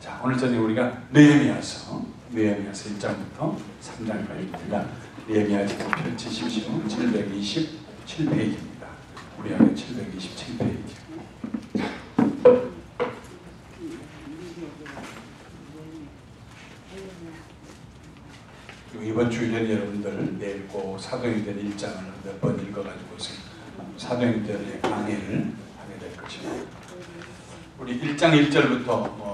자, 오늘 저녁에 우리가 느헤미야서 1장부터 3장까지입니다. 느헤미야 좀 펼치십시오. 727페이지입니다. 우리 안에 727페이지. 이번 주일에 여러분들 내일 꼭 사도행전 1장을 몇 번 읽어가지고 사도행전의 강의를 하게 될 것입니다. 우리 1장 1절부터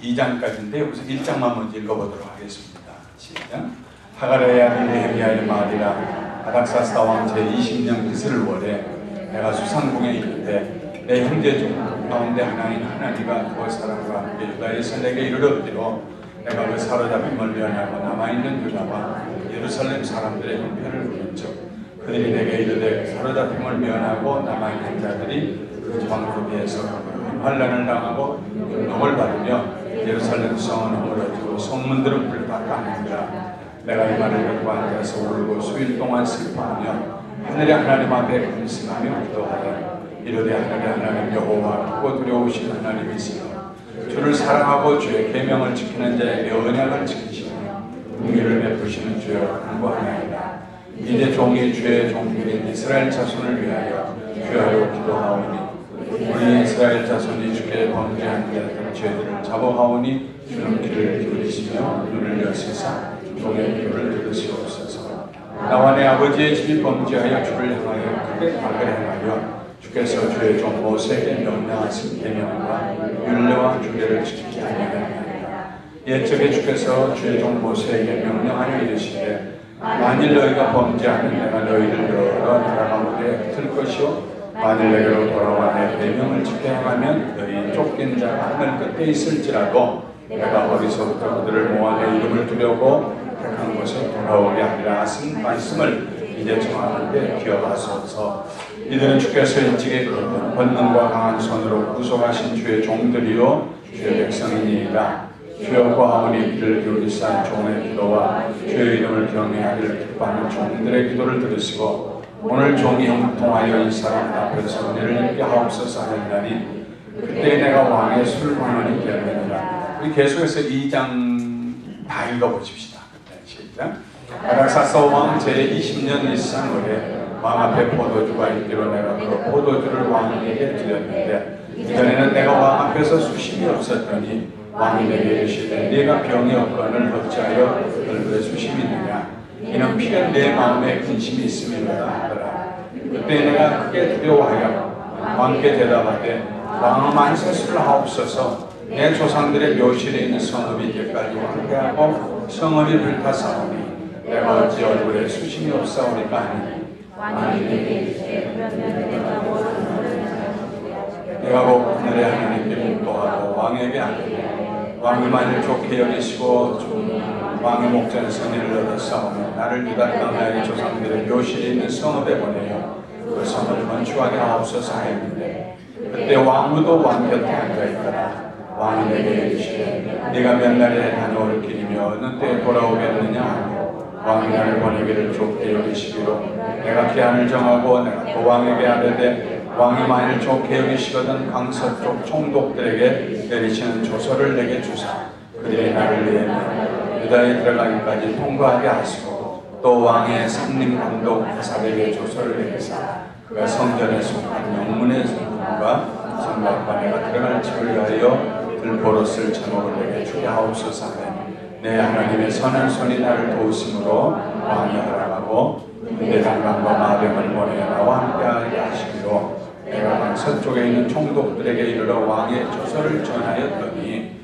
2장까지인데 우선 1장만 먼저 읽어보도록 하겠습니다. 시작. 하가랴의 아들 느헤미야의 말이라. 아닥사스다 왕 제20년 기슬월에 내가 수산궁에 있는데 내 형제 중 가운데 하나인 하나니가 그 사람과 함께 유다에서 내게 이르렀기로 내가 그 사로잡힘을 면하고 남아있는 유다와 예루살렘 사람들의 형편을 물은즉 그들이 내게 이르되 사로잡힘을 면하고 남아있는 자들이 그 지방으로 비해서 환난을 당하고 용을 받으며 예루살렘 성은 허물어지고 성문들은 불타까니라. 내가 이 말을 듣고 앉아서 울고 수일 동안 슬퍼하며 하늘의 하나님 앞에 근심하며 기도하여 이르되 하늘의 하나님 여호와 크고 두려우신 하나님이시여 주를 사랑하고 주의 계명을 지키는 자에게 언약을 지키시며 공의를 베푸시는 주여 간구하나이다. 이제 종이 주의 종들인 이스라엘 자손을 위하여 귀하여 기도하오니 우리 이스라엘 자손이 주께 범죄한 자들 죄들을 잡아하오니 주는 귀를 기울이시며 눈을 여시사 종의 기도를 들으시옵소서. 나와 내 아버지의 집이 범죄하여 주를 향하여 크게 악을 행하여 주께서 주의 종 모세에게 명령하신 계명과 율례와 규례를 지키지 아니하였나이다. 옛적에 주께서 주의 종 모세에게 명령하여 이르시되 만일 너희가 범죄하면 내가 너희를 여러 나라 가운데 흩을 것이요 만일 내게로 돌아와 내 계명을 지켜 행하면 너희 쫓긴 자가 하늘 끝에 있을지라도 내가 어디서부터 그들을 모아 내 이름을 두려고 택한 곳에 돌아오게 하리라 하신 말씀을 이제 정하는데 기억하소서. 이들은 주께서 일찍이 권능과 강한 손으로 구속하신 주의 종들이요 주의 백성이니이다. 주여 구하오니 귀를 기울이사 종의 기도와 주의 이름을 경외하기를 기뻐하는 종들의 기도를 들으시고 오늘 종이 형통하여 이 사람 앞에서 은혜를 입게 하옵소서 하였나니 그때 내가 왕의 술관원이 되었느니라. 우리 계속해서 2장 다 읽어보십시다. 시작. 아닥사스 왕 제20년 니산월에 왕 앞에 포도주가 있기로 내가 그 포도주를 왕에게 드렸는데 이전에는 내가 왕 앞에서 수심이 없었더니 왕이 내게 이르시되 네가 병이 없거늘 어찌하여 얼굴에 수심이 있느냐 이는 필연 내 마음에 근심이 있음이로다 하더라. 그때 내가 크게 두려워하여 왕께 대답하되 왕은 만세수를 하옵소서. 내 조상들의 묘실에 있는 성읍이 이제까지 황폐하고 성읍이 불타사오니 내가 어찌 얼굴에 수심이 없사오리까 하니 왕이 내게 이르시되 내가 곧 하늘의 하나님께 묵도하고 왕에게 아뢰되 왕이 만일 좋게 여기시고 왕의 목전에 선의를 얻었사오며 나를 유다 땅의 조상들의 묘실에 있는 성읍에 보내어 그 성을 건축하게 하옵소서 하였는데 그때 왕후도 왕 곁에 앉아있더라. 왕이 내게 이르시되 네가 몇 날에 다녀올 길이며 어느 때에 돌아오겠느냐 하고 왕이 나를 보내기를 좋게 여기시기로 내가 기한을 정하고 내가 또 왕에게 아뢰되 왕이 만일 좋게 여기시거든 강서쪽 총독들에게 내리시는 조서를 내게 주사 그들이 나를 내면 유다에 들어가기까지 통과하게 하시고 또 왕의 상림 감독 하삽에게 조서를 내리사 그가 성전에 속한 영문의 성과 성곽과 내가 들어갈 집을 위하여 들보로쓸 제목을 내게 주게 하옵소서 하되 내 하나님의 선한 손이 나를 도우심으로 왕이 허락하고 내 장관과 마병을 보내어 나와 함께하게 하시기로 내가 강 서쪽에 있는 총독들에게 이르러 왕의 조서를 전하였더니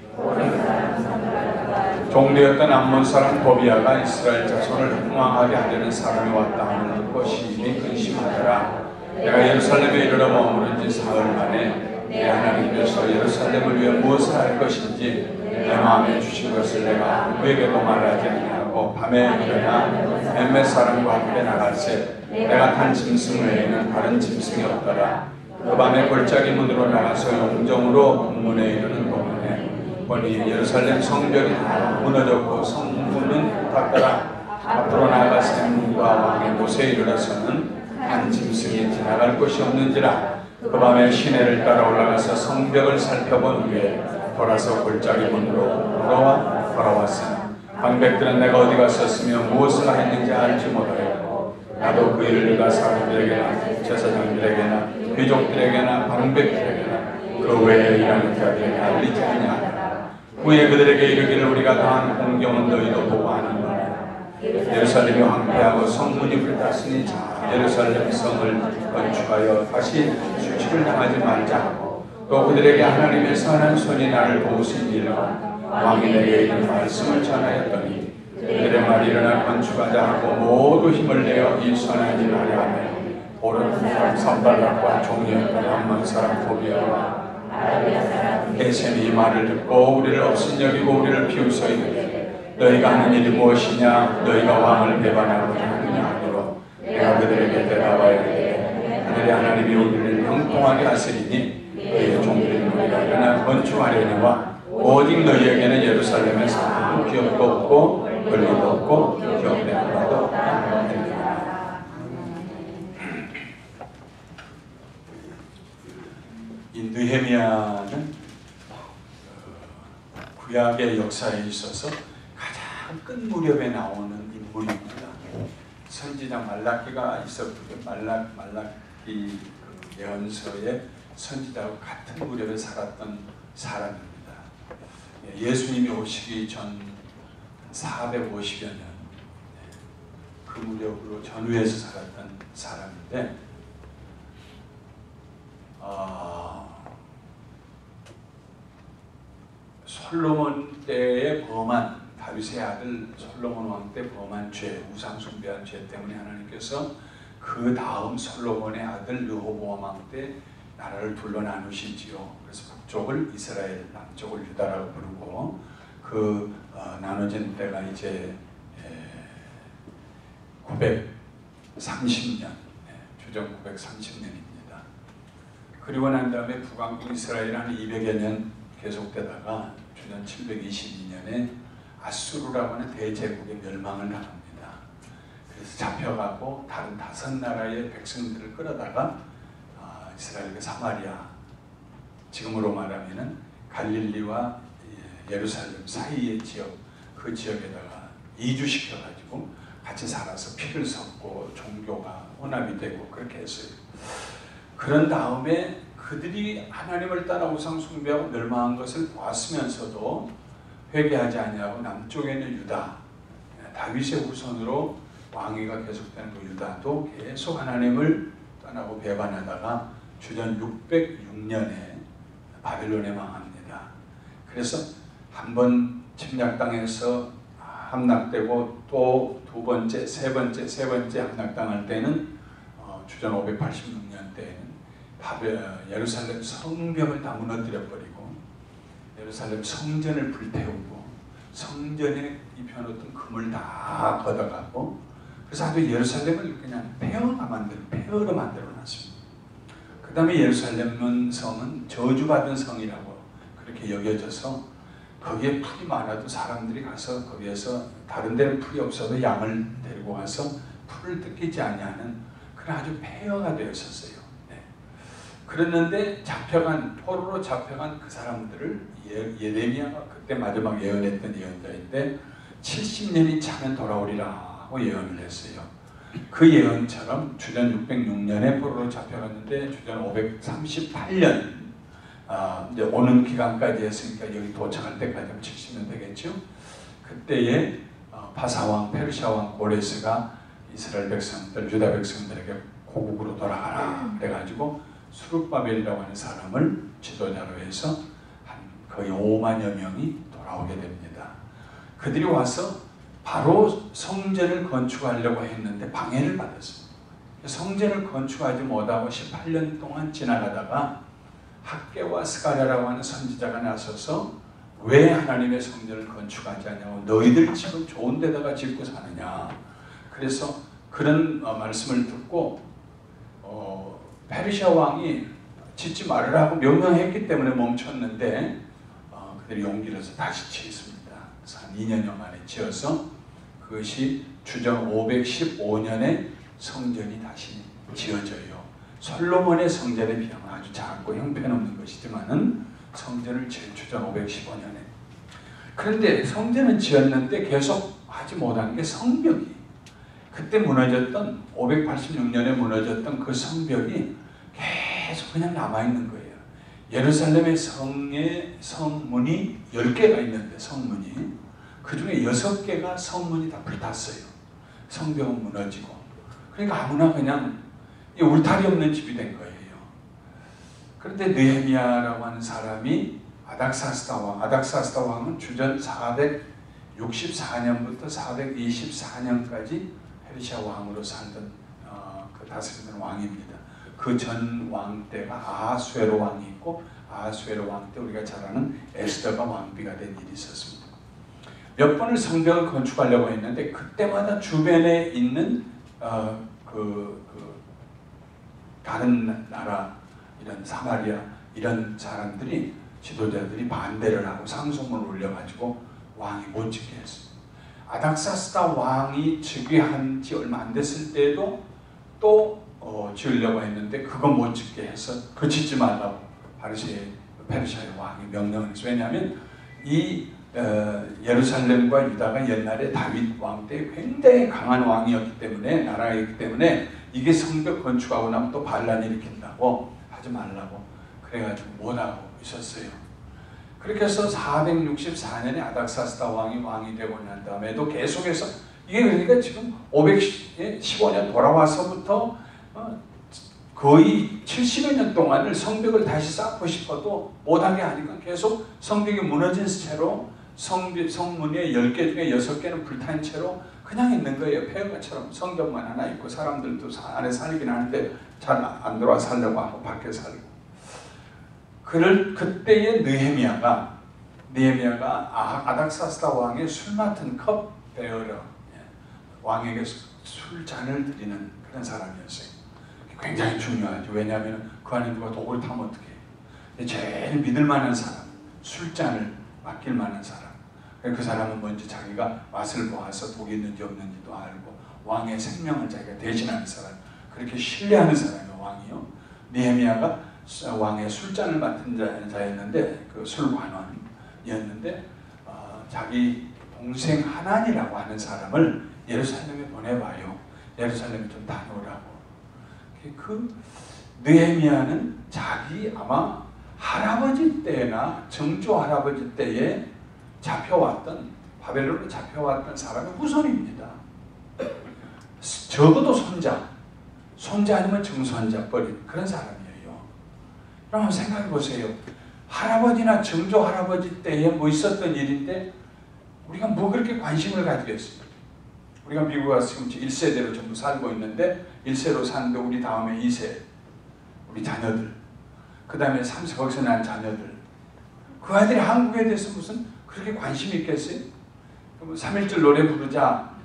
종되었던 암몬 사람 도비아가 이스라엘 자손을 흥망하게 하려는 사람이 왔다 함을 듣고 심히 근심하더라. 내가 예루살렘에 이르러 머무른 지 사흘 만에 내 하나님께서 예루살렘을 위해 무엇을 할 것인지 내 마음에 주신 것을 내가 누구에게도 말하지 아니하고 밤에 일어나 몇몇 사람과 함께 나갈새 내가 탄 짐승 외에는 다른 짐승이 없더라. 그 밤에 골짜기 문으로 나가서 용정으로 문문에 이르는 동안에 보니 예루살렘 성벽이 다 무너졌고 성문은 닫더라. 앞으로 나아가서 문과 왕의 못에 이르러서는 한 짐승이 지나갈 곳이 없는지라. 그 밤에 시내를 따라 올라가서 성벽을 살펴본 후에 돌아서 골짜기 문으로 돌아왔으나 방백들은 내가 어디 갔었으며 무엇을 했는지 알지 못하였고 나도 그 일을 그가 사람들에게나 제사장들에게나 귀족들에게나 방백들에게나 그 외에 일하는 자들에게 알리지 아니하노라. 후에 그들에게 이르기를 우리가 당한 공경은 너희도 보고 아느니라. 예루살렘이 황폐하고 성문이 불탔으니 예루살렘 성을 건축하여 다시 수치를 당하지 말자 하고 또 그들에게 하나님의 선한 손이 나를 도우신 일과 왕이 내게 이른 말씀을 전하였더니 그들의 말이 일어나 건축하자 하고 모두 힘을 내어 이 선한 일을 하려 하며 오른 사람 산발락과 종이었던 암몬 사람 도비아와 게셈이 이 말을 듣고 우리를 업신여기고 우리를 비웃어 이르되 너희가 하는 일이 무엇이냐 너희가 왕을 배반하고자 하느냐 하므로 내가 그들에게 대답하여 이르되 그들의 하나님이 우리를 형통하게 하시리니 너희의 종들이 우리가 일어나 건축하려니와 오직 너희에게는 예루살렘에서 아무 기업도 없고 권리도 없고 기업되는 바도 없다. 이 느헤미야는 구약의 역사에 있어서 가장 끝 무렵에 나오는 인물입니다. 선지자 말라기가 있었고요. 말라기 그 예언서의 선지자와 같은 무렵에 살았던 사람입니다. 예수님이 오시기 전 450여 년 그 무렵으로 전후에서 살았던 사람인데 솔로몬 때에 범한 다윗의 아들 솔로몬 왕 때 범한 죄, 우상 숭배한 죄 때문에 하나님께서 그 다음 솔로몬의 아들 르호보암 왕 때 나라를 둘러 나누시지요. 그래서 북쪽을 이스라엘, 남쪽을 유다라고 부르고 그 나눠진 때가 이제 930년, 주전 930년입니다. 그리고 난 다음에 북왕국 이스라엘 한 200여 년 계속되다가 주전 722년에 아수르라고 하는 대제국의 멸망을 당합니다. 그래서 잡혀가고 다른 5나라의 백성들을 끌어다가 이스라엘의 사마리아, 지금으로 말하면은 갈릴리와 예루살렘 사이의 지역, 그 지역에다가 이주시켜가지고 같이 살아서 피를 섞고 종교가 혼합이 되고 그렇게 했어요. 그런 다음에 그들이 하나님을 따라 우상 숭배하고 멸망한 것을 보았으면서도 회개하지 아니하고 남쪽에 있는 유다, 다윗의 후손으로 왕위가 계속되는 그 유다도 계속 하나님을 떠나고 배반하다가 주전 606년에 바벨론에 망합니다. 그래서 한번 침략당해서 함락되고 또 두 번째, 세 번째 함락당할 때는 주전 586년 때에는 예루살렘 성벽을 다 무너뜨려 버리고 예루살렘 성전을 불태우고 성전에 입혀놓던 금을 다 걷어가고 그래서 아주 예루살렘을 그냥 폐허로 만들어놨습니다. 그 다음에 예루살렘 성은 저주받은 성이라고 그렇게 여겨져서 거기에 풀이 많아도 사람들이 가서 거기에서 다른 데는 풀이 없어도 양을 데리고 가서 풀을 뜯기지 아니하는 그런 아주 폐허가 되었었어요. 네. 그랬는데 포로로 잡혀간 그 사람들을 예레미야가 그때 마지막 예언했던 예언자인데 70년이 차면 돌아오리라 하고 예언을 했어요. 그 예언처럼 주전 606년에 포로로 잡혀갔는데 주전 538년 이제 오는 기간까지 했으니까 여기 도착할 때까지 70년 되겠죠. 그때에 바사왕, 페르시아왕 고레스가 이스라엘 백성들, 유다 백성들에게 고국으로 돌아가라 그래가지고 수룹바벨이라고 하는 사람을 지도자로 해서 한 거의 5만여 명이 돌아오게 됩니다. 그들이 와서 바로 성전을 건축하려고 했는데 방해를 받았습니다. 성전을 건축하지 못하고 18년 동안 지나가다가 학개와 스가랴라고 하는 선지자가 나서서 왜 하나님의 성전을 건축하지 않냐고 너희들 지금 좋은 데다가 짓고 사느냐. 그래서 그런 말씀을 듣고 페르시아 왕이 짓지 말으라고 명령했기 때문에 멈췄는데 그들이 용기를 내서 다시 짓습니다. 그래서 한 2년여 만에 지어서 그것이 주전 515년에 성전이 다시 지어져요. 솔로몬의 성전에 비하면 아주 작고 형편없는 것이지만은 성전을 재추전 515년에. 그런데 성전은 지었는데 계속 하지 못한 게 성벽이, 그때 무너졌던 586년에 무너졌던 그 성벽이 계속 그냥 남아있는 거예요. 예루살렘의 성문이 10개가 있는데, 성문이 그 중에 6개가 성문이 다 불탔어요. 성벽은 무너지고. 그러니까 아무나 그냥 울타리 없는 집이 된 거예요. 그런데 느헤미야라고 하는 사람이 아닥사스다 왕은 주전 464년부터 424년까지 페르시아 왕으로 살던 그 다스리던 왕입니다. 그 전 왕 때가 아하수에로 왕이 있고, 아하수에로 왕 때 우리가 잘 아는 에스더가 왕비가 된 일이 있었습니다. 몇 번을 성벽을 건축하려고 했는데 그때마다 주변에 있는 다른 나라, 이런 사마리아 이런 사람들이, 지도자들이 반대를 하고 상소문을 올려가지고 왕이 못 짓게 했습니다. 아닥사스다 왕이 즉위한 지 얼마 안 됐을 때도 또 지으려고 했는데 그거 못 짓게 해서 그 짓지 말라고 페르시아의 왕이 명령을 했어요. 왜냐하면 이 예루살렘과 유다가 옛날에 다윗 왕 때 굉장히 강한 왕이었기 때문에, 나라이기 때문에 이게 성벽 건축하고 나면 또 반란 일으킨다고 하지 말라고 그래가지고 못하고 있었어요. 그렇게 해서 464년에 아닥사스다 왕이 되고 난 다음에도 계속해서, 이게 그러니까 지금 515년 돌아와서부터 거의 70여 년 동안을 성벽을 다시 쌓고 싶어도 못하게 하니까 계속 성벽이 무너진 채로 성문의 10개 중에 6개는 불탄 채로 그냥 있는 거예요. 폐허가처럼 성벽만 하나 있고, 사람들도 안에 살긴 하는데 잘 안 들어와 살려고 하고 밖에 살고. 그때의 느헤미야가 아닥사스다 왕의 술 맡은 컵 베어러, 왕에게 술잔을 드리는 그런 사람이었어요. 굉장히 중요하죠. 왜냐하면 그 안에 누가 독을 타면 어떻게 해요. 제일 믿을 만한 사람, 술잔을 맡길 만한 사람. 그 사람은 먼저 자기가 맛을 보아서 독이 있는지 없는지도 알고, 왕의 생명을 자기가 대신하는 사람, 그렇게 신뢰하는 사람이에요. 왕이요. 느헤미야가 왕의 술잔을 맡은 자였는데, 그 술관원이었는데, 자기 동생 하난이라고 하는 사람을 예루살렘에 보내봐요. 예루살렘에 좀 다녀오라고. 그 느헤미야는 자기 아마 할아버지 때나 정조 할아버지 때에 잡혀왔던, 바벨론으로 잡혀왔던 사람의 후손입니다. 적어도 손자 아니면 증손자 뻘인 그런 사람이에요. 그럼 한번 생각해 보세요. 할아버지나 정조 할아버지 때에 뭐 있었던 일인데 우리가 뭐 그렇게 관심을 가지겠습니까? 우리가 미국에 와서 지금 1세대로 전부 살고 있는데, 1세로 사는데 우리 다음에 2세, 우리 자녀들, 그 다음에 3세, 거기서 난 자녀들, 그 아이들이 한국에 대해서 무슨 그렇게 관심이 있겠어요? 3.1절 노래 부르자,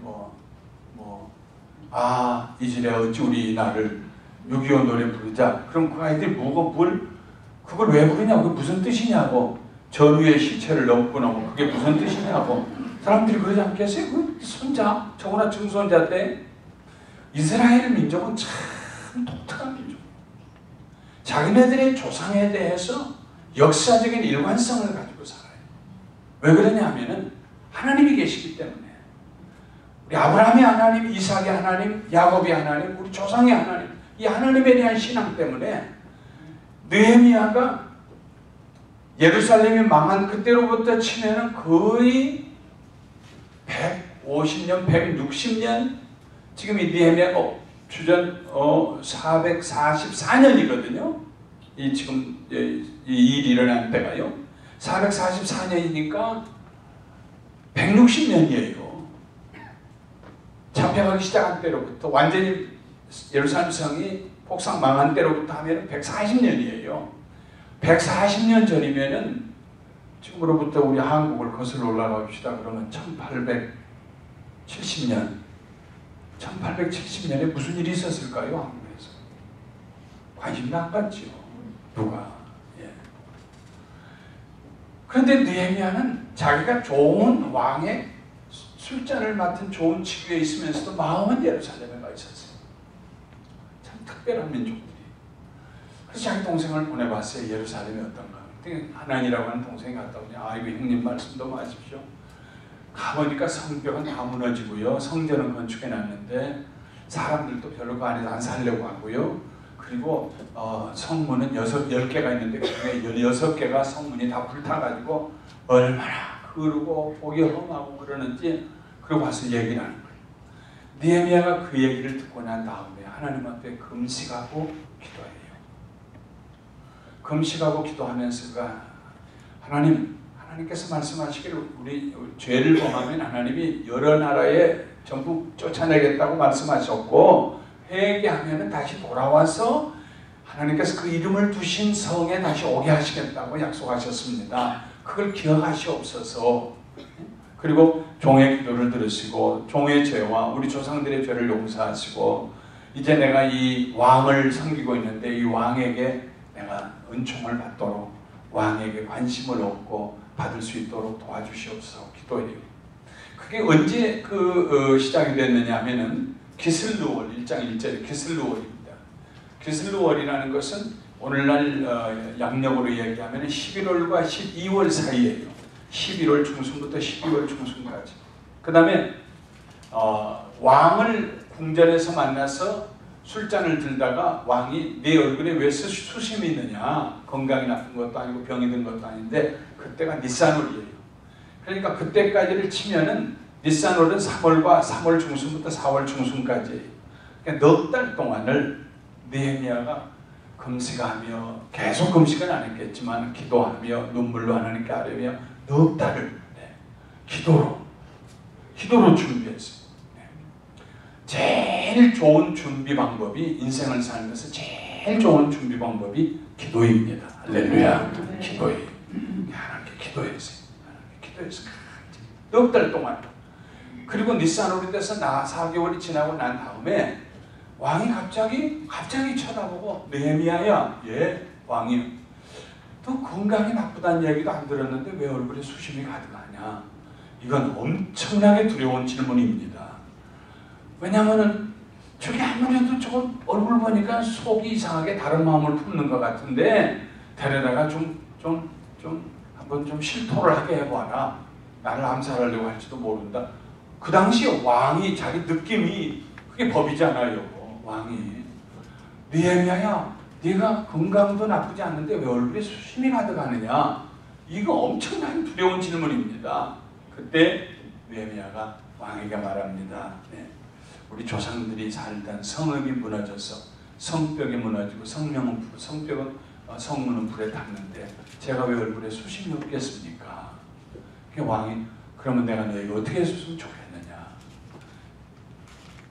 이질에 어찌 우리 이날을 6.25 노래 부르자. 그럼 그 아이들이 그걸 왜 부르냐고, 그게 무슨 뜻이냐고, 전후의 시체를 넘고 나면 그게 무슨 뜻이냐고 사람들이 그러지 않겠어요? 그 손자, 저거나 증손자 때. 이스라엘 민족은 참 독특한 민족. 자기네들의 조상에 대해서 역사적인 일관성을 가지고 살아요. 왜 그러냐 하면은 하나님이 계시기 때문에. 우리 아브라함의 하나님, 이삭의 하나님, 야곱의 하나님, 우리 조상의 하나님, 이 하나님에 대한 신앙 때문에 느헤미야가 예루살렘이 망한 그때로부터 치면은 거의 150년, 160년, 지금 이 느헤미야가 주전 444년이거든요. 이 지금 이 일이 일어난 때가요. 444년이니까 160년이에요. 잡혀가기 시작한 때로부터, 완전히 예루살렘 성이 폭삭 망한 때로부터 하면 140년이에요. 140년 전이면은 지금으로부터 우리 한국을 거슬러 올라가 봅시다. 그러면 1870년에 무슨 일이 있었을까요? 한국에서. 관심도 안 받지요. 누가. 그런데 느헤미야는 자기가 좋은 왕의 술잔을 맡은 좋은 직위에 있으면서도 마음은 예루살렘에 가 있었어요. 참 특별한 민족들이. 그래서 자기 동생을 보내봤어요. 예루살렘이 어떤가. 그때 하나님이라고 하는 동생이 갔다 오냐. 아이고 형님 말씀도 마십시오. 가보니까 성벽은 다 무너지고요. 성전은 건축해놨는데 사람들도 별로 그 안에서 안 살려고 하고요. 그리고 성문은 10개가 있는데 그중에 16개가 성문이 다 불타가지고 얼마나 그러고 보기 험하고 그러는지 그러고 와서 얘기를 하는 거예요. 느헤미야가 그 얘기를 듣고 난 다음에 하나님 앞에 금식하고 기도해요. 금식하고 기도하면서가 하나님께서 말씀하시기를 우리 죄를 범하면 하나님이 여러 나라에 전부 쫓아내겠다고 말씀하셨고 회개하면 다시 돌아와서 하나님께서 그 이름을 두신 성에 다시 오게 하시겠다고 약속하셨습니다. 그걸 기억하시옵소서. 그리고 종의 기도를 들으시고 종의 죄와 우리 조상들의 죄를 용서하시고 이제 내가 이 왕을 섬기고 있는데 이 왕에게 내가 은총을 받도록 왕에게 관심을 얻고 받을 수 있도록 도와주시옵소서 기도해요. 그게 언제 시작이 됐느냐 하면은 기슬루월 1장 1절에 기슬루월입니다. 기슬루월이라는 것은 오늘날 양력으로 얘기하면 11월과 12월 사이에요. 11월 중순부터 12월 중순까지. 그 다음에 왕을 궁전에서 만나서 술잔을 들다가 왕이 네 얼굴에 왜 수심이 있느냐. 건강이 나쁜 것도 아니고 병이 든 것도 아닌데 그때가 니산월이에요. 그러니까 그때까지를 치면은 니산월은 3월 중순부터 4월 중순까지. 그러니까 넉 달 동안을 느헤미야가 금식하며 계속 금식은 안 했겠지만 기도하며 눈물로 하나님께 아뢰며 넉 달을 기도로 준비했어요. 제일 좋은 준비 방법이 인생을 살면서 제일 좋은 준비 방법이 기도입니다. 할렐루야. 기도예요. 하나님께 기도했어요. 넉 달 동안. 그리고 니산월이 돼서 4개월이 지나고 난 다음에 왕이 갑자기 쳐다보고 느헤미야야. 예, 왕이요. 너 건강이 나쁘다는 얘기도 안 들었는데 왜 얼굴에 수심이 가득하냐. 이건 엄청나게 두려운 질문입니다. 왜냐하면 저게 아무래도 저 얼굴 보니까 속이 이상하게 다른 마음을 품는 것 같은데 데려다가 한번 좀 실토를 하게 해봐라. 나를 암살하려고 할지도 모른다. 그 당시에 왕이 자기 느낌이 그게 법이잖아요. 왕이 느헤미야야 네가 건강도 나쁘지 않는데 왜 얼굴에 수심이 가득하느냐. 이거 엄청난 두려운 질문입니다. 그때 느헤미야가 왕에게 말합니다. 네. 우리 조상들이 살던 성읍이 무너져서 성벽이 무너지고 성문은 불에 탔는데 제가 왜 얼굴에 수심이 없겠습니까? 왕이 그러면 내가 너에게 어떻게 해줬으면 좋겠느냐.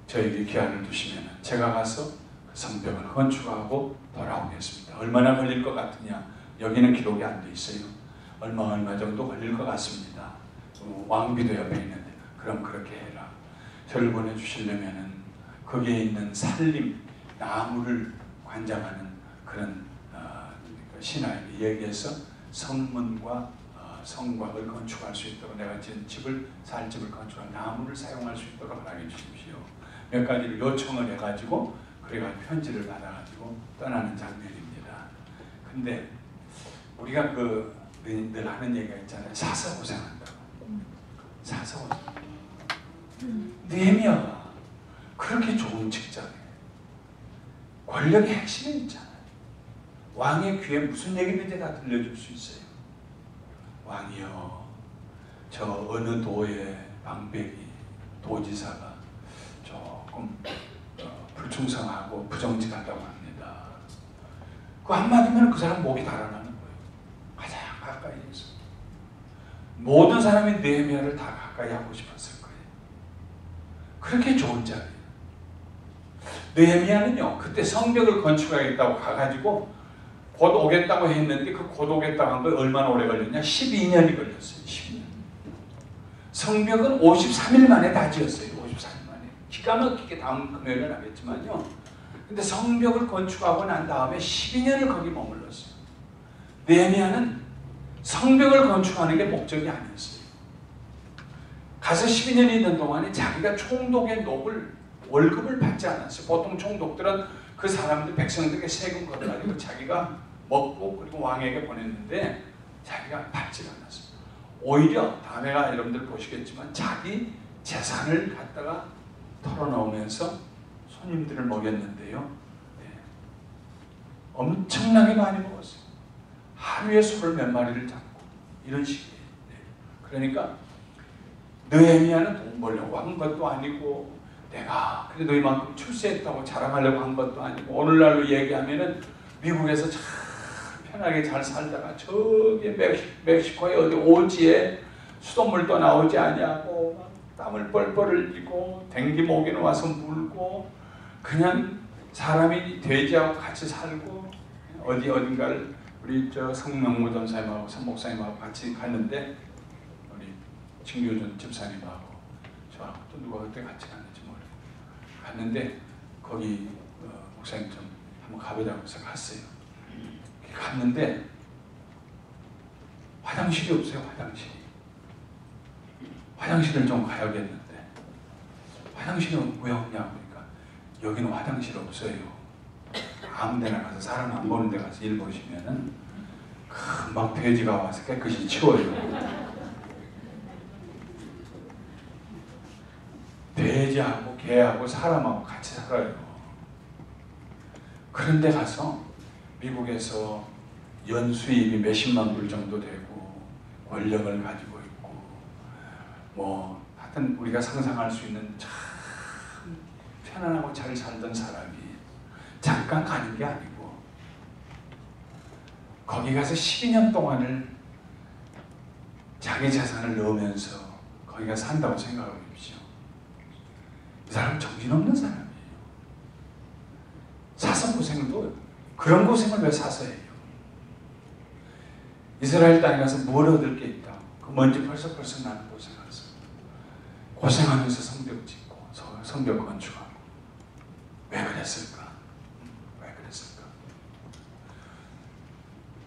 저에게 기한을 두시면 제가 가서 그 성벽을 건축하고 돌아오겠습니다. 얼마나 걸릴 것 같으냐. 여기는 기록이 안 돼 있어요. 얼마 정도 걸릴 것 같습니다. 왕비도 옆에 있는데 그럼 그렇게 해라. 저를 보내주시려면은 거기에 있는 살림, 나무를 관장하는 그런 신하에게 얘기해서 성문과 성곽을 건축할 수 있도록 내가 지은 살 집을 건축한 나무를 사용할 수 있도록 허락해 주십시오. 몇 가지를 요청을 해가지고 그래가지고 편지를 받아가지고 떠나는 장면입니다. 근데 우리가 늘 하는 얘기가 있잖아요. 사서 고생한다고. 사서 고생. 느헤미야가 그렇게 좋은 직장에 권력의 핵심에 있잖아요. 왕의 귀에 무슨 얘기든지 다 들려줄 수 있어요. 왕이요, 저 어느 도의 방백이 도지사가 조금 불충성하고 부정직하다고 합니다. 그 한마디면 그 사람 목이 달아나는 거예요. 가장 가까이에서. 모든 사람이 느헤미야를 다 가까이 하고 싶었을 거예요. 그렇게 좋은 자리예요. 느헤미야는요, 그때 성벽을 건축하겠다고 가가지고 곧 오겠다고 했는데 그 곧 오겠다고 한 거 얼마나 오래 걸렸냐? 12년이 걸렸어요. 12년. 성벽은 53일 만에 다 지었어요. 53일 만에. 기가 막히게 다음 금요일에 하겠지만요. 근데 성벽을 건축하고 난 다음에 12년을 거기 머물렀어요. 느헤미야는 성벽을 건축하는 게 목적이 아니었어요. 가서 12년이 있는 동안에 자기가 총독의 월급을 받지 않았어요. 보통 총독들은 그 사람들, 백성들에게 세금 걷어가지고 자기가 먹고 그리고 왕에게 보냈는데 자기가 받지 않았어요. 오히려 다음에가 여러분들 보시겠지만 자기 재산을 갖다가 털어놓으면서 손님들을 먹였는데요. 네. 엄청나게 많이 먹었어요. 하루에 소를 몇 마리를 잡고 이런 식이에요. 네. 그러니까 느헤미야는 돈 벌려고 한 것도 아니고 내가 그래도 이만큼 출세했다고 자랑하려고 한 것도 아니고 오늘날로 얘기하면은 미국에서 참 편하게 잘 살다가 저기 멕시코의 어디 오지에 수돗물도 나오지 아니하고 막 땀을 뻘뻘 흘리고 댕기 모기는 와서 물고 그냥 사람이 돼지하고 같이 살고 어딘가를 우리 저 성명무 전사님하고 선목사님하고 같이 갔는데 우리 진교준 집사님하고 저하고 또 누가 그때 같이 갔는지 모르겠어요. 갔는데 거기 목사님 좀 한번 가보자고 해서 갔어요. 갔는데 화장실이 없어요. 화장실을 좀 가야겠는데 화장실은 왜 없냐고 그러니까 여기는 화장실 없어요. 아무 데나 가서 사람 안 보는 데 가서 일 보시면은 금방 돼지가 와서 깨끗이 치워요. 돼지하고 개하고 사람하고 같이 살아요. 그런데 가서 미국에서 연수입이 몇십만 불 정도 되고 권력을 가지고 있고 뭐 하여튼 우리가 상상할 수 있는 참 편안하고 잘 살던 사람이 잠깐 가는 게 아니고 거기 가서 12년 동안을 자기 재산을 넣으면서 거기가 산다고 생각해 보십시오. 이 사람 정신없는 사람이에요. 사서 고생도 그런 고생을 왜 사서 해요? 이스라엘 땅에 가서 뭘 얻을 게 있다. 그 뭔지 벌써 나는 고생했어. 고생하면서 성벽 짓고 성벽 건축하고 왜 그랬을까?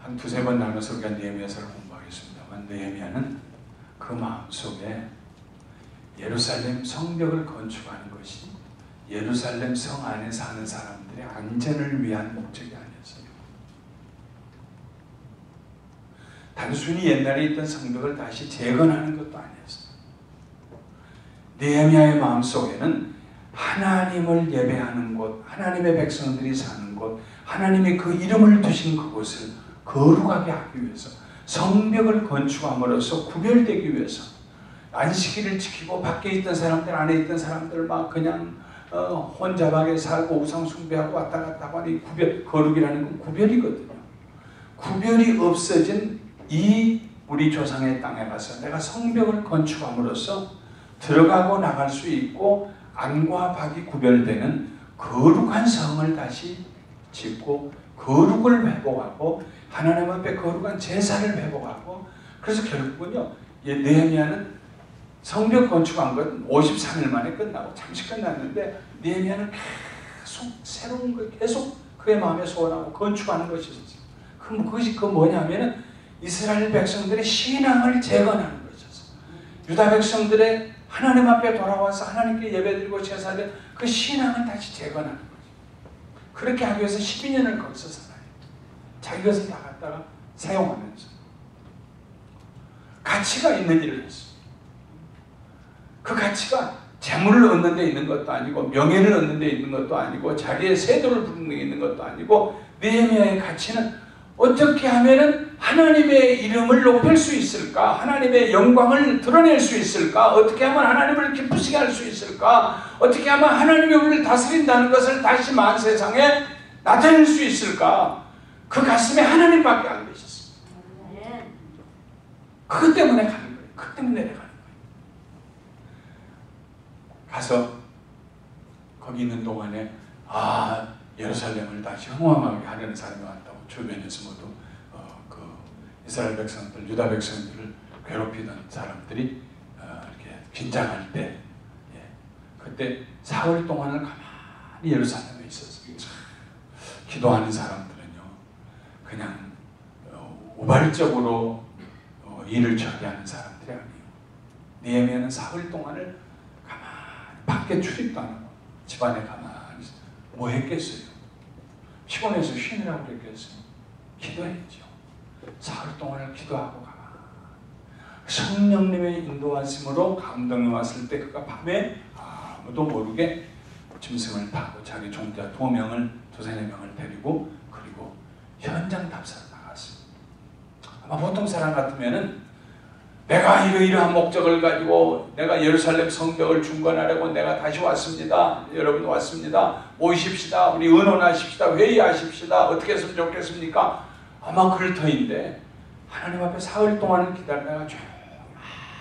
한 두세 번 나눠서 우리가 느헤미야서를 공부하겠습니다만 느헤미야는 그 마음속에 예루살렘 성벽을 건축하는 것이 예루살렘 성 안에 사는 사람들의 안전을 위한 목적이 아니었어요. 단순히 옛날에 있던 성벽을 다시 재건하는 것도 아니었어요. 느헤미야의 마음속에는 하나님을 예배하는 곳, 하나님의 백성들이 사는 곳, 하나님이 그 이름을 두신 그곳을 거룩하게 하기 위해서 성벽을 건축함으로써 구별되기 위해서 안식일을 지키고 밖에 있던 사람들 안에 있던 사람들 막 그냥 혼잡하게 살고 우상 숭배하고 왔다 갔다 하고 하는 구별, 거룩이라는 건 구별이거든요. 구별이 없어진 이 우리 조상의 땅에 가서 내가 성벽을 건축함으로써 들어가고 나갈 수 있고 안과 밖이 구별되는 거룩한 성을 다시 짓고 거룩을 회복하고 하나님 앞에 거룩한 제사를 회복하고 그래서 결국은요 느헤미야는 성벽 건축한 건 53일 만에 끝나고 잠시 끝났는데 느헤미야는 계속 새로운 걸 계속 그의 마음에 소원하고 건축하는 것이 있었어요. 그것이 뭐냐면은 이스라엘 백성들의 신앙을 재건하는 것이었어요. 유다 백성들의 하나님 앞에 돌아와서 하나님께 예배드리고 제사를 그 신앙을 다시 재건하는 거죠. 그렇게 하기 위해서 12년을 거기서 살아요. 자기 것을 다 갖다가 사용하면서 가치가 있는 일을 했어요. 그 가치가 재물을 얻는 데 있는 것도 아니고 명예를 얻는 데 있는 것도 아니고 자기의 세도를 부르는 데 있는 것도 아니고 느헤미야의 가치는 어떻게 하면은 하나님의 이름을 높일 수 있을까? 하나님의 영광을 드러낼 수 있을까? 어떻게 하면 하나님을 기쁘시게 할 수 있을까? 어떻게 하면 하나님이 우리를 다스린다는 것을 다시 만세상에 나타낼 수 있을까? 그 가슴에 하나님밖에 안 계셨어요. 그것 때문에 가는 거예요. 그것 때문에 내려가는 거예요. 가서 거기 있는 동안에 예루살렘을 다시 흥왕하게 하려는 사람이 왔다고 주변에서 모두 그 이스라엘 백성들, 유다 백성들을 괴롭히던 사람들이 이렇게 긴장할 때 그때 사흘 동안을 가만히 예루살렘에 있었어요. 기도하는 사람들은요 그냥 우발적으로 일을 처리하는 사람들이 아니에요. 느헤미야는 사흘 동안을 가만히 밖에 출입도 안 하고 집안에 가만히 뭐 했겠어요? 피곤해서 쉬느라고 그랬겠어요? 기도했죠. 사흘 동안을 기도하고 가만. 성령님의 인도하심으로 감동이 왔을 때 그가 밤에 아무도 모르게 짐승을 타고 자기 종자 2명을, 2~3명을 데리고 그리고 현장 답사를 나갔습니다. 아마 보통 사람 같으면은 내가 이러이러한 목적을 가지고 내가 예루살렘 성벽을 중건하려고 내가 다시 왔습니다. 여러분 왔습니다. 모이십시다. 우리 의논하십시다. 회의하십시다. 어떻게 했으면 좋겠습니까? 아마 그럴 터인데 하나님 앞에 사흘 동안을 기다리다가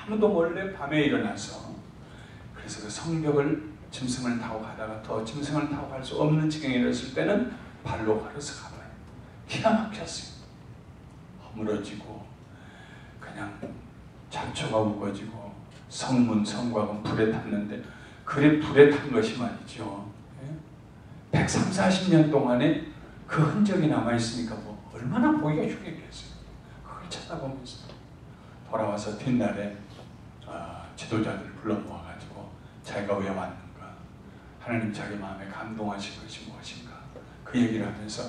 아무도 몰래 밤에 일어나서 그래서 그 성벽을 짐승을 타고 가다가 더 짐승을 타고 갈 수 없는 지경에 이르렀을 때는 발로 걸어서 가봐요. 기가 막혔어요. 허물어지고 그냥 잡초가 우거지고 성문, 성곽은 불에 탔는데 그래 불에 탄 것이 말이죠. 130~140년 동안에 그 흔적이 남아있으니까 뭐 얼마나 보기가 흉했겠어요. 그걸 찾아보면서 돌아와서 뒷날에 지도자들을 불러 모아가지고 자기가 왜 왔는가, 하나님 자기 마음에 감동하신 것이 무엇인가 그 얘기를 하면서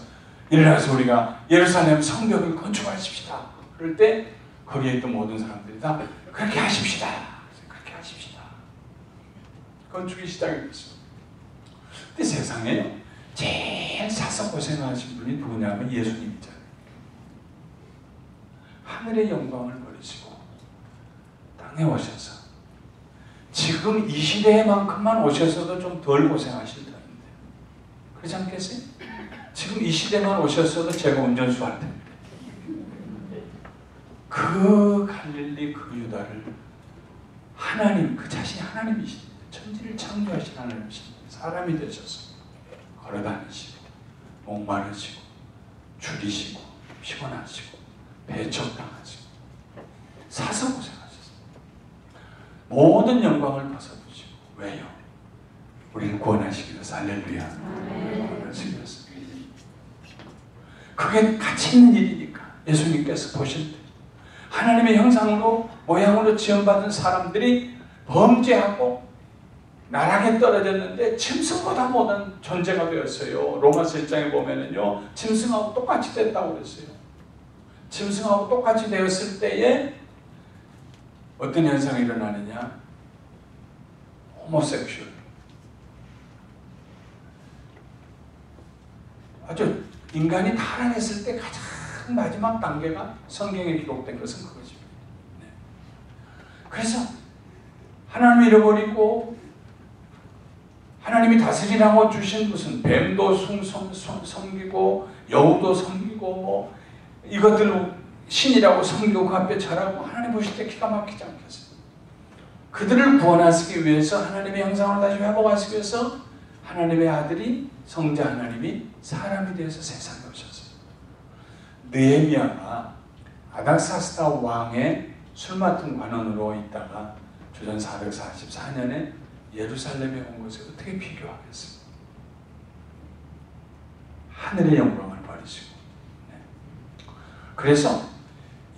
일어나서 우리가 예루살렘 성벽을 건축하십시다. 그럴 때 거기에 있던 모든 사람들이 다 그렇게 하십시다. 그렇게 하십시다. 건축이 시작이 됐습니다. 근데 세상에 제일 사서 고생하신 분이 누구냐면 예수님이잖아요. 하늘의 영광을 버리시고 땅에 오셔서 지금 이 시대에만큼만 오셔서도 좀 덜 고생하실 텐데 그렇지 않겠어요? 지금 이 시대만 오셨어도 제가 운전수 할 텐데 그 갈릴리 그 유다를 하나님 그 자신이 하나님이십니다. 천지를 창조하신 하나님이십니다. 사람이 되셔서 걸어다니시고 목마르시고 줄이시고 피곤하시고 배척당하시고 사서 고생하셨습니다. 모든 영광을 벗어두시고 왜요? 우리를 구원하시기 위해서 할렐루야. 구원하시기 위해서. 그게 가치 있는 일이니까 예수님께서 보실 때 하나님의 형상으로 모양으로 지음받은 사람들이 범죄하고 나락에 떨어졌는데 짐승보다 못한 존재가 되었어요. 로마서 1장에 보면은요 짐승하고 똑같이 됐다고 그랬어요. 짐승하고 똑같이 되었을 때에 어떤 현상이 일어나느냐? 호모섹슈얼. 아주 인간이 타락했을 때 가장 마지막 단계가 성경에 기록된 것은 그것입니다. 네. 그래서 하나님을 잃어버리고 하나님이 다스리라고 주신 무슨 뱀도 섬기고 여우도 섬기고 뭐 이것들 신이라고 섬기고 그 앞에 절하고 하나님 보실 때 기가 막히지 않겠어요? 그들을 구원하시기 위해서 하나님의 형상을 다시 회복하시기 위해서 하나님의 아들이 성자 하나님이 사람이 되어서 세상에 오셨어요. 느헤미야가 아닥사스다 왕의 술 맡은 관원으로 있다가 주전 444년에 예루살렘에 온 것에 어떻게 비교하겠습니까? 하늘의 영광을 버리시고. 네. 그래서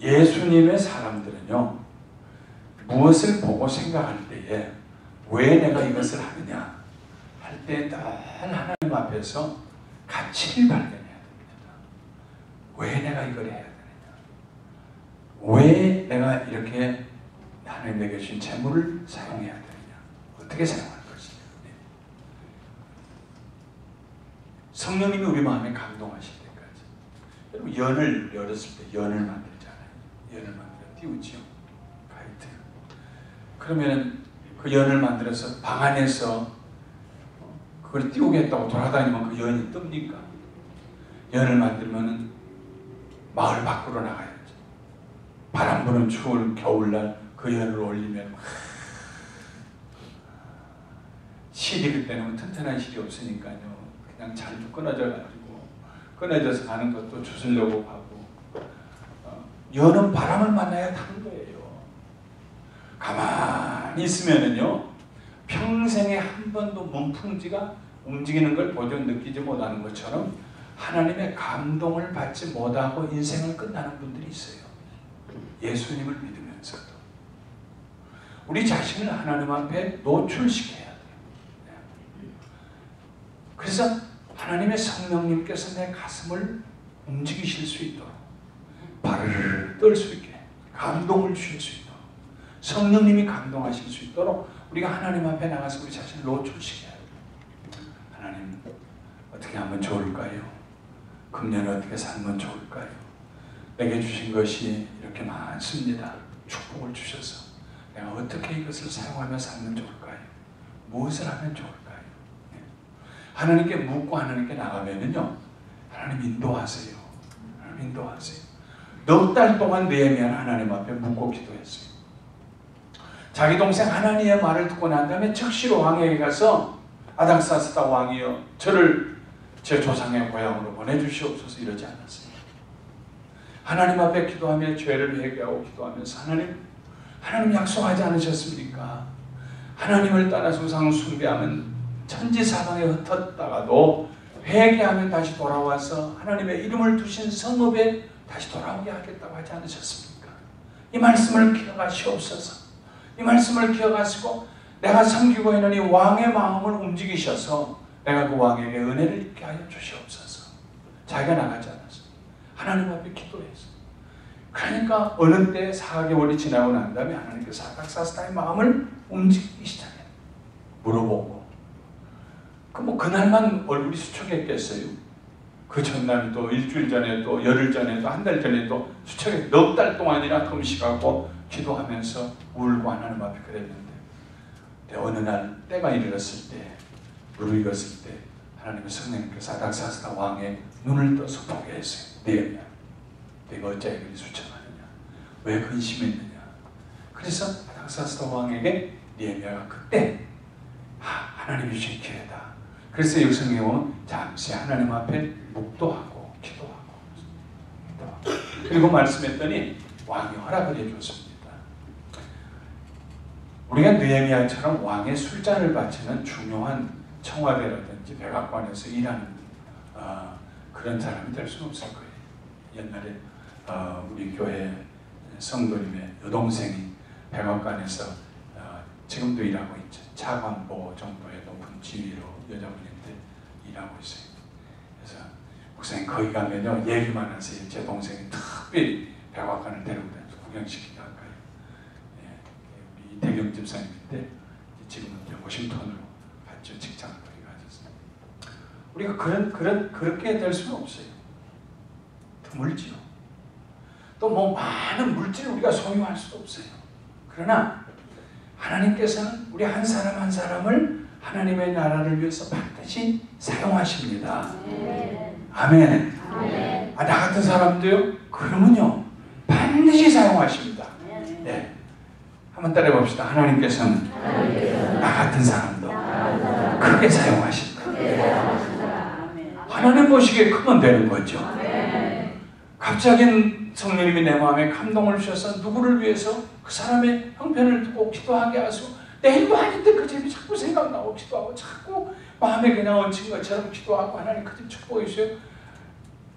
예수님의 사람들은요 무엇을 보고 생각할 때에 왜 내가 이것을 하느냐 할 때 늘 하나님 앞에서 가치를 발견해야 됩니다. 왜 내가 이걸 해야 되느냐, 왜 내가 이렇게 하나님에게 주신 재물을 사용해야 되느냐, 어떻게 사용할 것이냐. 네. 성령님이 우리 마음에 감동하실 때까지. 여러분 연을 열었을 때 연을 만들잖아요. 연을 만들어 띄우지요. 카이트. 그러면 그 연을 만들어서 방 안에서 그걸 띄우겠다고 돌아다니면 그 연이 뜹니까? 연을 만들면은 마을 밖으로 나가야죠. 바람 부는 추운 겨울날 그 연을 올리면 실이 그때는 튼튼한 실이 없으니까요. 그냥 잘도 끊어져가지고 끊어져서 가는 것도 주스려고 하고 연은 바람을 만나야 타는 거예요. 가만히 있으면은요 평생에 한 번도 문풍지가 움직이는 걸 보존 느끼지 못하는 것처럼 하나님의 감동을 받지 못하고 인생을 끝나는 분들이 있어요. 예수님을 믿으면서도 우리 자신을 하나님 앞에 노출시켜야 돼요. 그래서 하나님의 성령님께서 내 가슴을 움직이실 수 있도록 발을 떨 수 있게 감동을 주실 수 있도록 성령님이 감동하실 수 있도록 우리가 하나님 앞에 나가서 우리 자신을 노출시켜야 돼요. 하나님 어떻게 하면 좋을까요? 금년에 어떻게 살면 좋을까요? 내게 주신 것이 이렇게 많습니다. 축복을 주셔서 내가 어떻게 이것을 사용하며 살면 좋을까요? 무엇을 하면 좋을까요? 하나님께 묻고 하나님께 나가면은요, 하나님 인도하세요. 하나님 인도하세요. 넉 달 동안 느헤미야는 하나님 앞에 묻고 기도했어요. 자기 동생 하나니의 말을 듣고 난 다음에 즉시로 왕에게 가서 아닥사스다 왕이여 저를 제 조상의 고향으로 보내주시옵소서 이러지 않았어요. 하나님 앞에 기도하며 죄를 회개하고 기도하면서 하나님 약속하지 않으셨습니까? 하나님을 따라서 우상 숭배하면 천지사방에 흩었다가도 회개하면 다시 돌아와서 하나님의 이름을 두신 성읍에 다시 돌아오게 하겠다고 하지 않으셨습니까? 이 말씀을 기억하시옵소서. 이 말씀을 기억하시고 내가 섬기고 있는 이 왕의 마음을 움직이셔서 내가 그 왕에게 은혜를 입게 하여 주시옵소서. 자기가 나가지 않았어요. 하나님 앞에 기도했어요. 그러니까 어느 때 4개월이 지나고 난 다음에 하나님께서 아닥사스다의 마음을 움직이기 시작해요. 물어보고 그날만 얼굴이 수척했겠어요? 그 전날 또 일주일 전에 또 열흘 전에 또 한 달 전에 또 수척했 넉 달 동안이나 금식하고 기도하면서 울고 하나님 앞에 그랬는데 어느 날 때가 이르렀을 때 무르익었을 때 하나님의 성령님께서 아닥사스다 왕의 눈을 떠서 보게 했어요. 느헤미야 내가 어찌하여 그리 수척하느냐? 왜 근심했느냐? 그래서 아닥사스다 왕에게 느헤미야가 그때 하나님이 주신 기회다. 그래서 여기 성경에 보면 잠시 하나님 앞에 묵도하고 기도하고 그리고 말씀했더니 왕이 허락을 해줬습니다. 우리가 느헤미야처럼 왕의 술잔을 바치는 중요한 청와대라든지 백악관에서 일하는 그런 사람이 될 수는 없을 거예요. 옛날에 우리 교회 성도님의 여동생이 백악관에서 지금도 일하고 있죠. 차관보 정도의 높은 지위로 여자분인데 일하고 있어요. 그래서 목사님 거기 가면요 얘기만 하세요. 제 동생이 특별히 백악관을 데리고 다니면서 구경시키게 할까요? 우리 이태경 집사님인데 지금은 워싱턴으로 갔죠. 직장을 거기 가셨어요. 우리가 그렇게 될 수는 없어요. 드물지요. 또 뭐 많은 물질을 우리가 소유할 수도 없어요. 그러나 하나님께서는 우리 한 사람 한 사람을 하나님의 나라를 위해서 반드시 사용하십니다. 아멘. 나 같은 사람도요. 그러면요 반드시 사용하십니다. 네, 한번 따라해 봅시다. 하나님께서는 나 같은 사람도 크게 사용하십니다. 하나님 보시기에 크면 되는 거죠. 갑자기 성령님이 내 마음에 감동을 주셔서 누구를 위해서 그 사람의 형편을 두고 기도하게 하시고 내 일도 아닌데 그 집이 자꾸 생각나고 기도하고 자꾸 마음에 그냥 얹힌 것처럼 기도하고 하나님 그 집 축복해 주세요.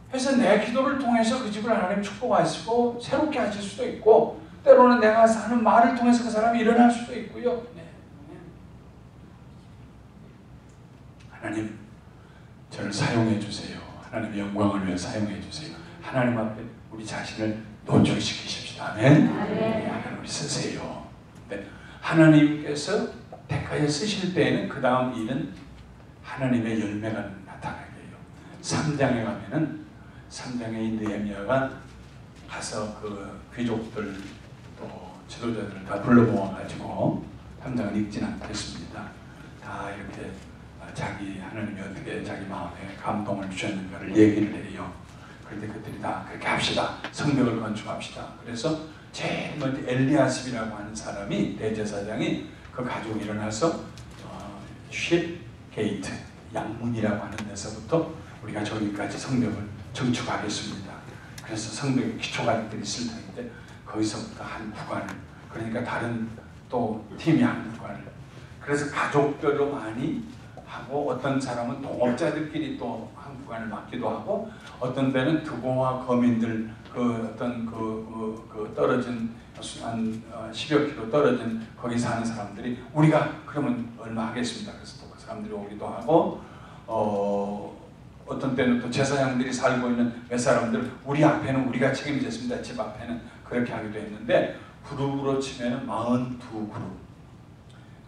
그래서 내 기도를 통해서 그 집을 하나님 축복하시고 새롭게 하실 수도 있고 때로는 내가 하는 말을 통해서 그 사람이 일어날 수도 있고요. 하나님 저를 사용해 주세요. 하나님의 영광을 위해 사용해 주세요. 하나님 앞에 우리 자신을 노출시키십시다. 아멘. 하나님 우리 쓰세요. 네. 하나님께서 택하여 쓰실 때에는 그 다음 일은 하나님의 열매가 나타나게 해요. 3장에 가면은 3장에 느헤미야가 가서 그 귀족들 또 지도자들을 다 불러 모아가지고 3장을 읽진 않겠습니다. 다 이렇게 자기 하나님이 어떻게 자기 마음에 감동을 주셨는가를 얘기를 해요. 그런데 그들이 다 그렇게 합시다. 성벽을 건축합시다. 그래서 제일 먼저 엘리야십이라고 하는 사람이 대제사장이 그 가족이 일어나서 쉿 게이트 양문이라고 하는 데서부터 우리가 저기까지 성벽을 증축하겠습니다. 그래서 성벽에 기초가들이 있을 텐데 거기서부터 한 구간을 그러니까 다른 또 팀이 한 구간을 그래서 가족별로 많이 하고 어떤 사람은 동업자들끼리 또 한 구간을 맡기도 하고 어떤 데는 드고와 거민들 그 어떤 그 떨어진 한 10여 킬로 떨어진 거기 사는 사람들이 우리가 그러면 얼마 하겠습니다. 그래서 또 그 사람들이 오기도 하고 어떤 때는 또 제사장들이 살고 있는 몇 사람들 우리 앞에는 우리가 책임졌습니다. 집 앞에는 그렇게 하기도 했는데 그룹으로 치면은 42그룹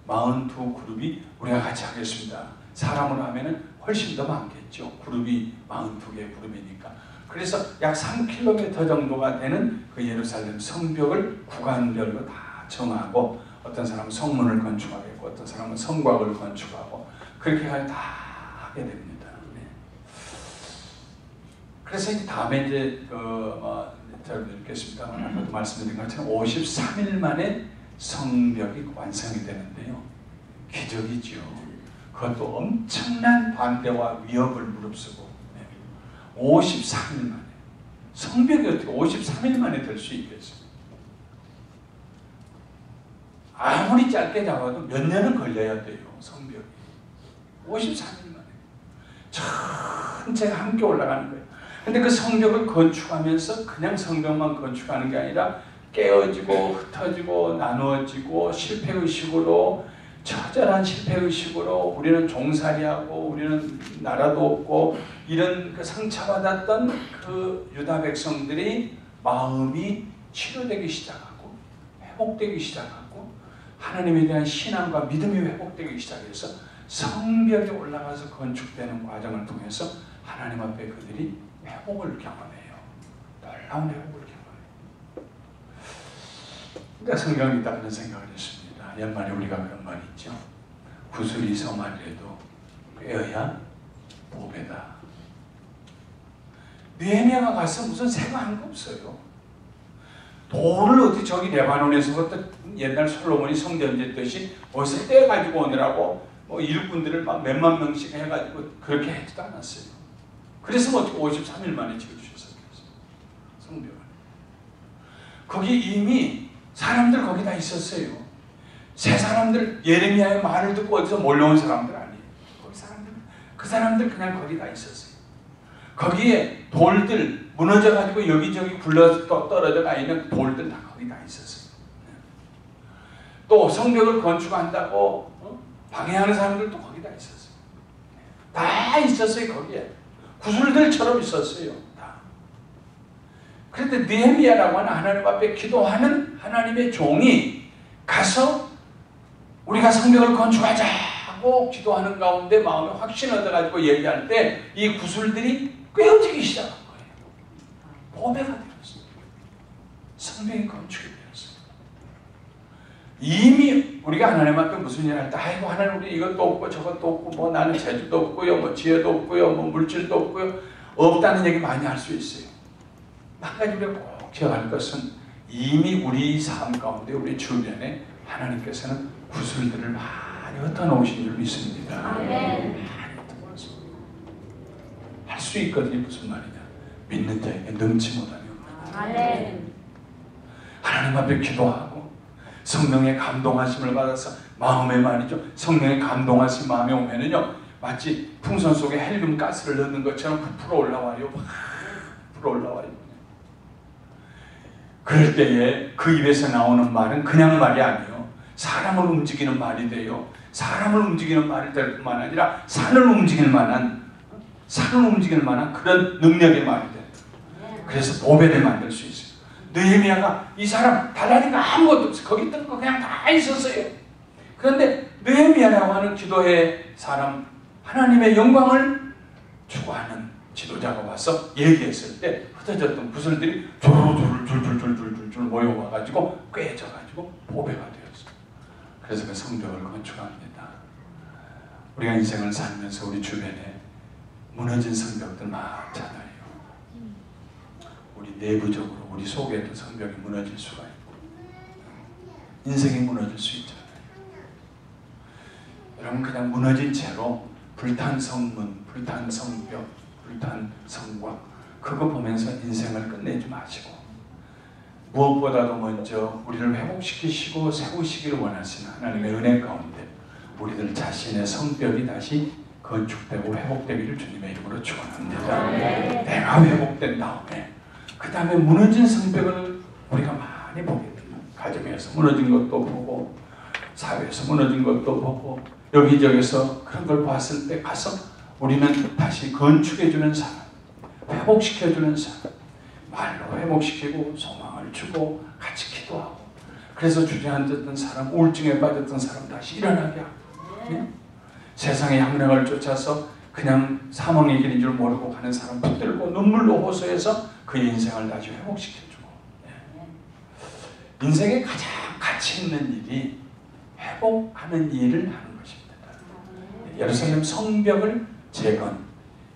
42그룹이 우리가 같이 하겠습니다. 사람으로 하면은 훨씬 더 많겠죠. 그룹이 42개 그룹이니까. 그래서 약 3km 정도가 되는 그 예루살렘 성벽을 구간별로 다 정하고 어떤 사람은 성문을 건축하겠고 어떤 사람은 성곽을 건축하고 그렇게 다 하게 됩니다. 네. 그래서 이제 다음에 이제 잘 읽겠습니다. 아까도 말씀드린 것처럼 53일 만에 성벽이 완성이 되는데요. 기적이죠. 그것도 엄청난 반대와 위협을 무릅쓰고 53일 만에 성벽이 어떻게 53일 만에 될 수 있겠어요? 아무리 짧게 잡아도 몇 년은 걸려야 돼요. 성벽이 53일 만에 전체가 함께 올라가는 거예요. 근데 그 성벽을 건축하면서 그냥 성벽만 건축하는 게 아니라 깨어지고 흩어지고 나누어지고 실패의식으로 처절한 실패의식으로 우리는 종살이하고 우리는 나라도 없고 이런 그 상처받았던 그 유다 백성들이 마음이 치료되기 시작하고 회복되기 시작하고 하나님에 대한 신앙과 믿음이 회복되기 시작해서 성벽에 올라가서 건축되는 과정을 통해서 하나님 앞에 그들이 회복을 경험해요. 놀라운 회복을 경험해요. 그러니까 성경이 있다는 생각을 했습니다. 연말에 우리가 그런 말이 있죠. 구슬이 서말이라도 꿰어야 보배다. 느헤미야가 가서 무슨 생각한 거 없어요. 돌을 어디 저기 레바논에서부터 옛날 솔로몬이 성전 짓듯이 어디서 떼가지고 오느라고 일꾼들을 막 몇만 명씩 해가지고 그렇게 하지도 않았어요. 그래서 53일 만에 지어주셨어요. 성벽을. 거기 이미 사람들 거기 다 있었어요. 새 사람들, 예레미야의 말을 듣고 어디서 몰려온 사람들 아니에요. 거기 사람들, 그 사람들 그냥 거기 다 있었어요. 거기에 돌들 무너져가지고 여기저기 굴러 떨어져가 있는 돌들 다 거기 다 있었어요. 또 성벽을 건축한다고 방해하는 사람들도 거기 다 있었어요. 다 있었어요. 거기에 구슬들처럼 있었어요. 다. 그런데 느헤미야라고 하는 하나님 앞에 기도하는 하나님의 종이 가서 우리가 성벽을 건축하자고 기도하는 가운데 마음에 확신을 얻어가지고 얘기할 때 이 구슬들이 꿰어지기 시작한 거예요. 보배가 되었어요. 성벽이 건축이 되었어요. 이미 우리가 하나님 앞에 무슨 일을 할 때 아이고 하나님 우리 이것도 없고 저것도 없고 뭐 나는 재주도 없고요 뭐 지혜도 없고요 뭐 물질도 없고요 없다는 얘기 많이 할 수 있어요. 한 가지 우리가 꼭 기억할 것은 이미 우리 삶 가운데 우리 주변에 하나님께서는 구슬들을 많이 흩어놓으신 줄 믿습니다. 아멘. 할 수 있거든요. 무슨 말이냐. 믿는 자에게 넘치 못하며. 아멘. 하나님 앞에 기도하고 성령의 감동하심을 받아서 마음에 말이죠. 성령의 감동하심 마음에 오면은요. 마치 풍선 속에 헬륨 가스를 넣는 것처럼 부풀어 올라와요. 부풀어 올라와요. 그럴 때에 그 입에서 나오는 말은 그냥 말이 아니에요. 사람을 움직이는 말이 돼요. 사람을 움직이는 말이 될 뿐만 아니라 산을 움직일 만한 그런 능력의 말이 돼요. 그래서 보배를 만들 수 있어요. 느헤미야가 이 사람 달라니까 아무것도 없어요. 거기 있던 거 그냥 다 있었어요. 그런데 느헤미야라고 하는 기도의 사람, 하나님의 영광을 추구하는 지도자가 와서 얘기했을 때 흩어졌던 구슬들이 줄줄줄줄줄줄줄 모여와가지고 꿰져가지고 보배가 되었어요. 그래서 그 성벽을 건축합니다. 우리가 인생을 살면서 우리 주변에 무너진 성벽들 많잖아요. 우리 내부적으로 우리 속에도 성벽이 무너질 수가 있고 인생이 무너질 수 있잖아요. 여러분 그냥 무너진 채로 불탄 성문, 불탄 성벽, 불탄 성곽 그거 보면서 인생을 끝내지 마시고 무엇보다도 먼저 우리를 회복시키시고 세우시기를 원하시는 하나님의 은혜 가운데 우리들 자신의 성벽이 다시 건축되고 회복되기를 주님의 이름으로 축원합니다. 내가 회복된 다음에 그 다음에 무너진 성벽을 우리가 많이 보게 됩니다. 가정에서 무너진 것도 보고 사회에서 무너진 것도 보고 여기저기서 그런 걸 봤을 때 가서 우리는 다시 건축해주는 사람, 회복시켜주는 사람, 말로 회복시키고 소망을 주고 같이 기도하고, 그래서 주저앉았던 사람, 우울증에 빠졌던 사람 다시 일어나게 하고, 네? 세상의 향락을 쫓아서 그냥 사망의 길인 줄 모르고 가는 사람 붙들고 눈물로 호소해서 그의 인생을 다시 회복시켜주고, 네. 인생에 가장 가치 있는 일이 회복하는 일을 하는 것입니다. 예루살렘 성벽을 재건,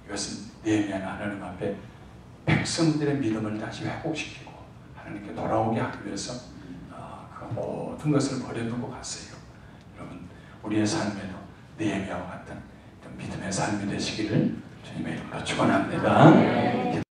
이것은 느헤미야는 하나님 앞에 백성들의 믿음을 다시 회복시키고 하나님께 돌아오게 하기 위해서 그 모든 것을 버려두고 갔어요. 여러분, 우리의 삶에도 느헤미야와 같은 믿음의 삶이 되시기를 주님의 이름으로 축원합니다.